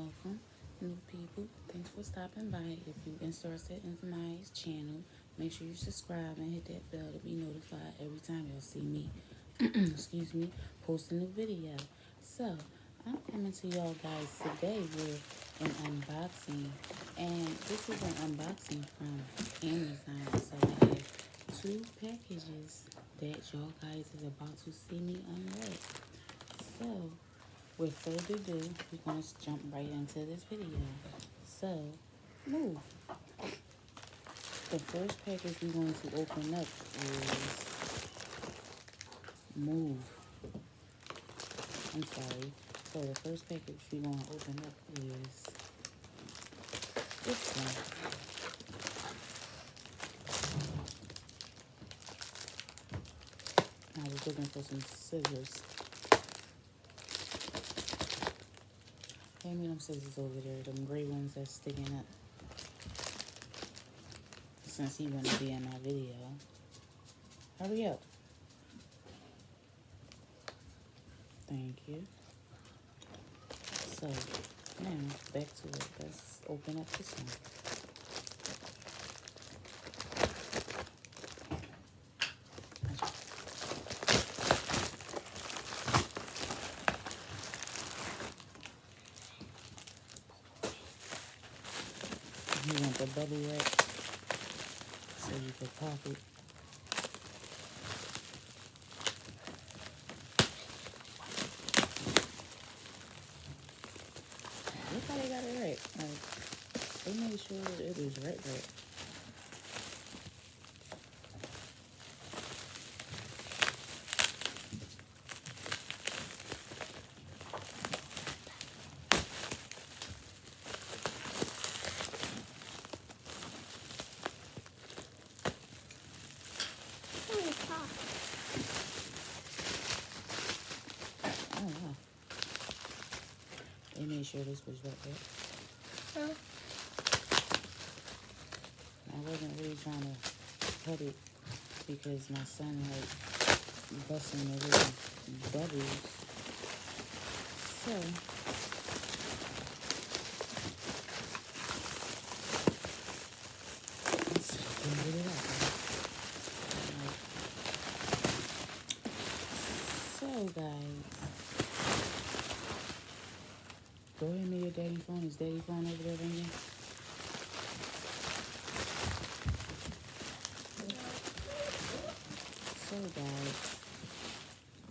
welcome, new people. Thanks for stopping by. If you're interested in my channel, make sure you subscribe and hit that bell to be notified every time y'all see me, excuse me, post a new video. So, I'm coming to y'all guys today with an unboxing. And this is an unboxing from Amazon. So, I have two packages that y'all guys is about to see me unwrap. So, with further ado, we're going to jump right into this video. So, move. The first package we're going to open up is Move. I'm sorry. So, the first package we're going to open up is this one. I was looking for some scissors. Hand me them scissors over there, them gray ones that's sticking up. Since he wanna be in my video. Hurry up. Thank you. So, now, back to it. Let's open up this one. You want the bubble wrap so you can pop it. Look how they got it right. Like, they made sure it was right. Oh, wow. They made sure this was right. Huh? I wasn't really trying to cut it because my son like busting the little bubbles. So, let's get it out. So, guys, go ahead and make your daddy phone. Is daddy phone over there ringing? So, guys,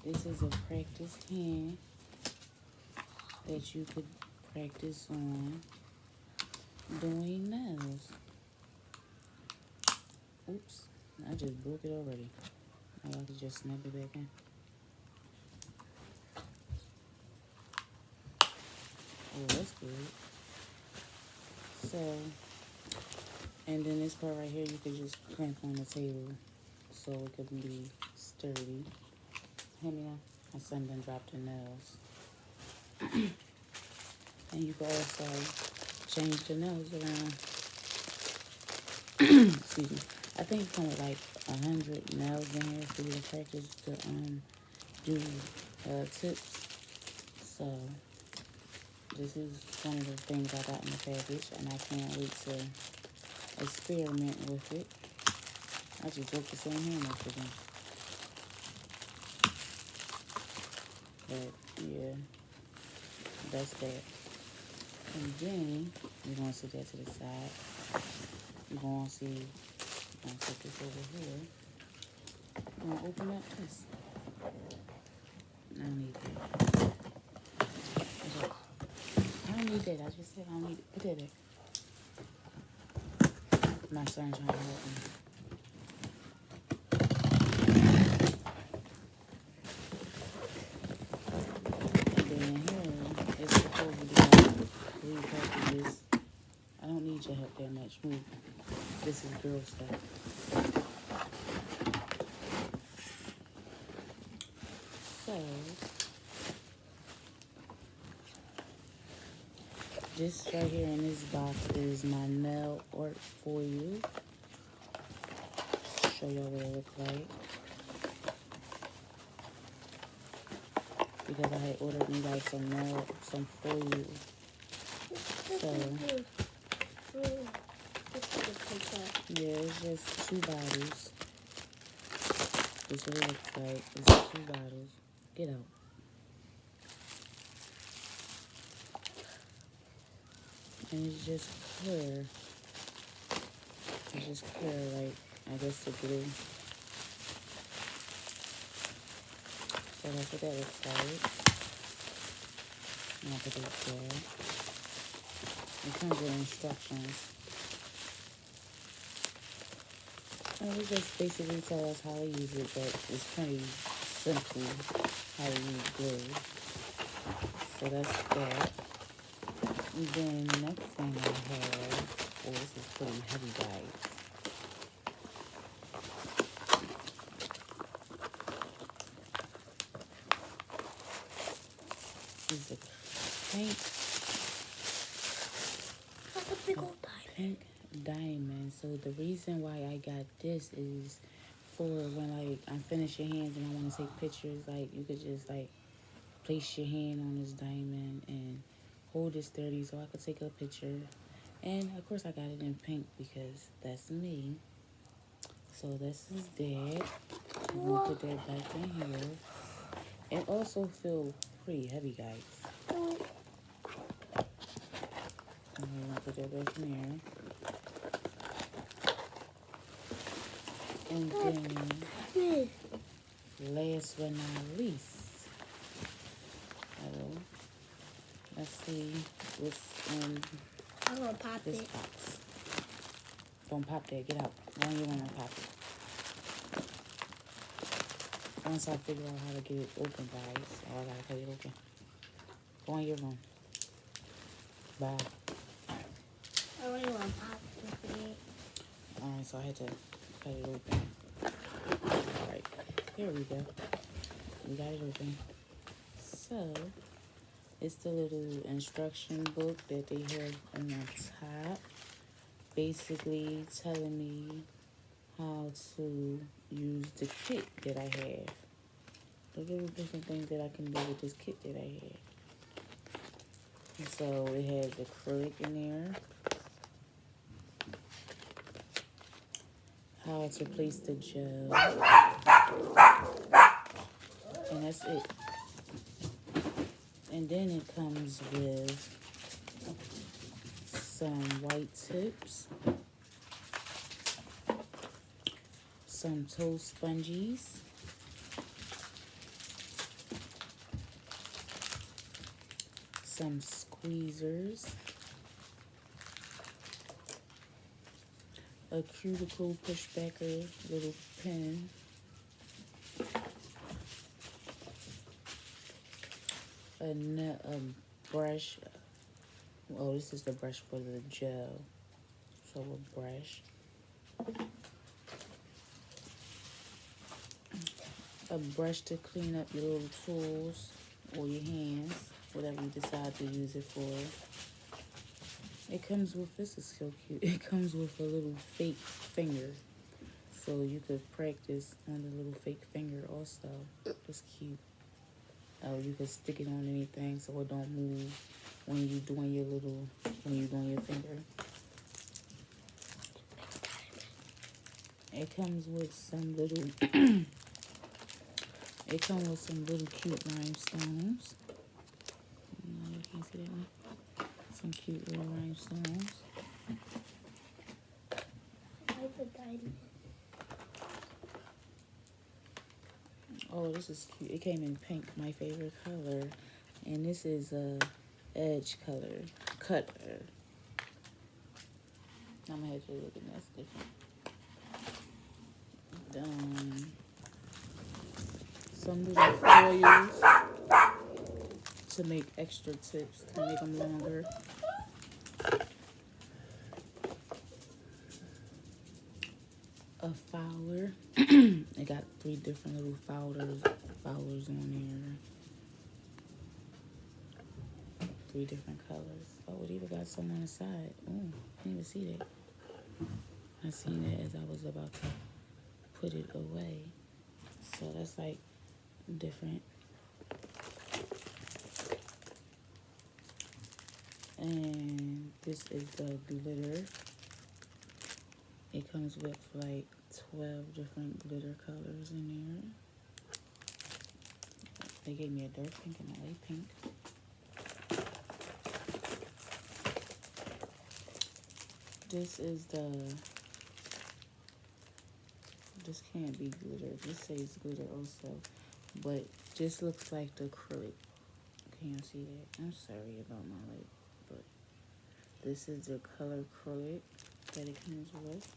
this is a practice pen that you could practice on doing nails. Oops, I just broke it already. I could just snap it back in. Oh, that's good. So, and then this part right here, you could just clamp on the table so it could be sturdy. Hand me that. My son done dropped the nails. And you can also change the nails around. Excuse me. I think it's come with like 100 nails in here for you to practice to do tips. So this is one of the things I got in the package, and I can't wait to experiment with it. I just broke the same hand up again. But yeah, that's that. And then we're gonna set that to the side. We're gonna see. I'm gonna put this over here. I'm gonna open up this. I don't need that. Okay. I don't need that. I just said I don't need it. Put that there. My son trying to help me. And then here, it's supposed to be like 3 packages. I don't need your help that much. Move. This is girl stuff. So, this right here in this box is my nail art for you. Show y'all what it looks like. Because I had ordered me like some nail, some foil So, yeah, it's just 2 bottles. This is what it looks like. It's 2 bottles. Get out. And it's just clear. It's just clear, like, I guess the glue. So that's what that looks like. And I put it there. It comes with instructions. And we just basically tell us how to use it, but it's pretty simple how to use glue. So that's that. And then the next thing I have, oh, this is pretty heavy, guys. This is a pink diamond. So the reason why I got this is for when like I'm finished your hands and I want to take pictures. Like you could just like place your hand on this diamond and hold it sturdy so I could take a picture. And of course I got it in pink because that's me. So this is that. I'm gonna put that back in here. It also feels pretty heavy, guys. I'm gonna put that back in there. And then, last but not least, let's see what's in I'm gonna pop this it. box. Don't pop that. Get out. Why don't you want to pop it? Once I figure out how to get it open, guys, I gotta cut it open. Go in your room. Bye. I really want to pop it. Alright, so I had to cut it open. Alright, here we go. We got it open. So, it's the little instruction book that they have on the top. Basically telling me how to use the kit that I have. The little different things that I can do with this kit that I have. So it has acrylic in there. How to place the gel. And that's it. And then it comes with some white tips. Some toe sponges. Some squeezers. A cuticle pushbacker little pen. A brush. Oh, this is the brush for the gel. So a brush. A brush to clean up your little tools or your hands, whatever you decide to use it for. It comes with, this is so cute, it comes with a little fake finger. So you could practice on the little fake finger also. It's cute. You could stick it on anything so it don't move when you're doing your finger. It comes with some little it comes with some little cute rhinestones. No, you can't see that one. Some cute little rhinestones. I like the diamond. Oh, this is cute. It came in pink, my favorite color. And this is a edge color, cutter. I'm gonna have you look at that's different. Some little foils to make extra tips, to make them longer. A fowler. It got 3 different little fowlers on there. 3 different colors. Oh, it even got some on the side. Oh, I didn't even see that. I seen it as I was about to put it away. So that's like different. And This is the glitter. It comes with like 12 different glitter colors in there. They gave me a dark pink and a light pink. This is this can't be glitter. This says glitter also, but this looks like the acrylic. Can you see that? I'm sorry about my light, but this is the color acrylic that it comes with.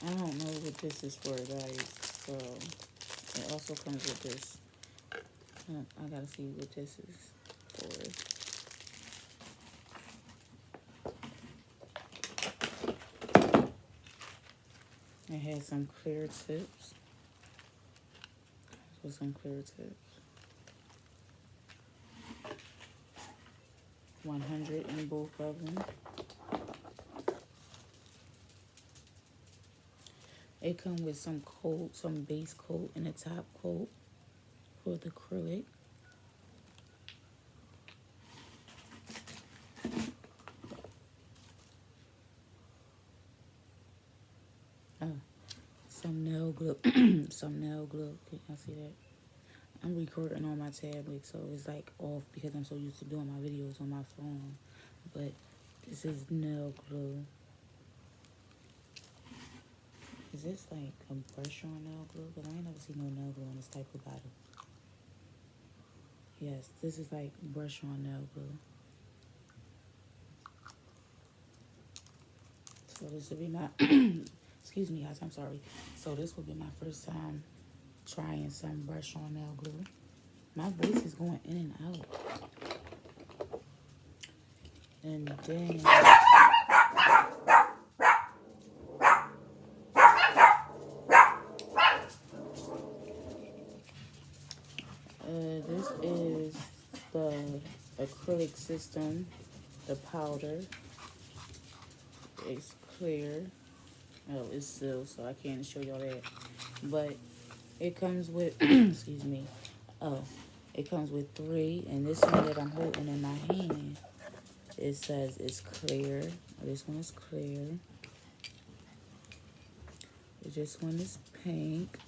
I don't know what this is for, guys, so it also comes with this. I gotta see what this is for. It has some clear tips. With some clear tips. 100 in both of them. It comes with some coat, some base coat and a top coat for the acrylic. Some nail glue. Some nail glue. Can y'all see that? I'm recording on my tablet, so it's like off because I'm so used to doing my videos on my phone. But this is nail glue. Is this like a brush on nail glue? Because I ain't never seen no nail glue on this type of bottle. Yes, this is like brush on nail glue. So this will be my, excuse me guys, I'm sorry. So this will be my first time trying some brush on nail glue. My voice is going in and out. And then this is the acrylic system, the powder. It's clear. Oh, it's sealed, so I can't show y'all that. But it comes with, excuse me. Oh, it comes with 3, and this one that I'm holding in my hand, it says it's clear. This one is clear. This one is pink.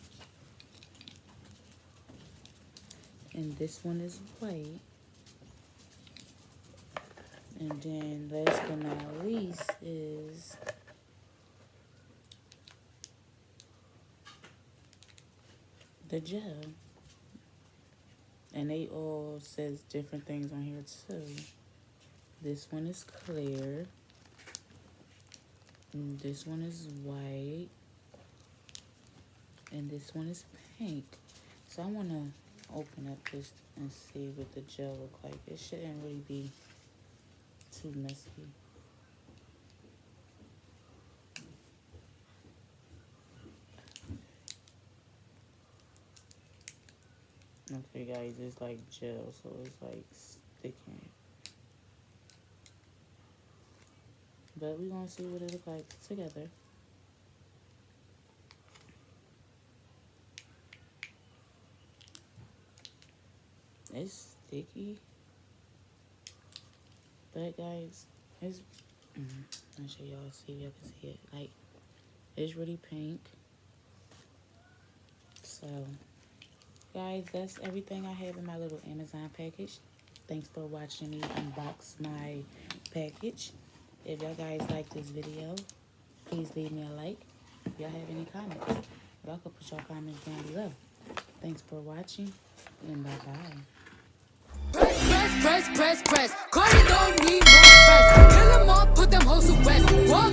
And this one is white. And then last but not least is the gel. And they all says different things on here too. This one is clear. And this one is white. And this one is pink. So I want to open up this and see what the gel look like. It shouldn't really be too messy. Okay guys, it's like gel, so it's like sticking. But we're gonna see what it look like together. It's sticky. But guys, it's I'll show y'all, see if y'all can see it. Like, it's really pink. So guys, that's everything I have in my little Amazon package. Thanks for watching me unbox my package. If y'all guys like this video, please leave me a like. If y'all have any comments, y'all can put your comments down below. Thanks for watching, and bye-bye. Press. Cardi don't need more press. Kill them all, put them hoes to rest. Walk.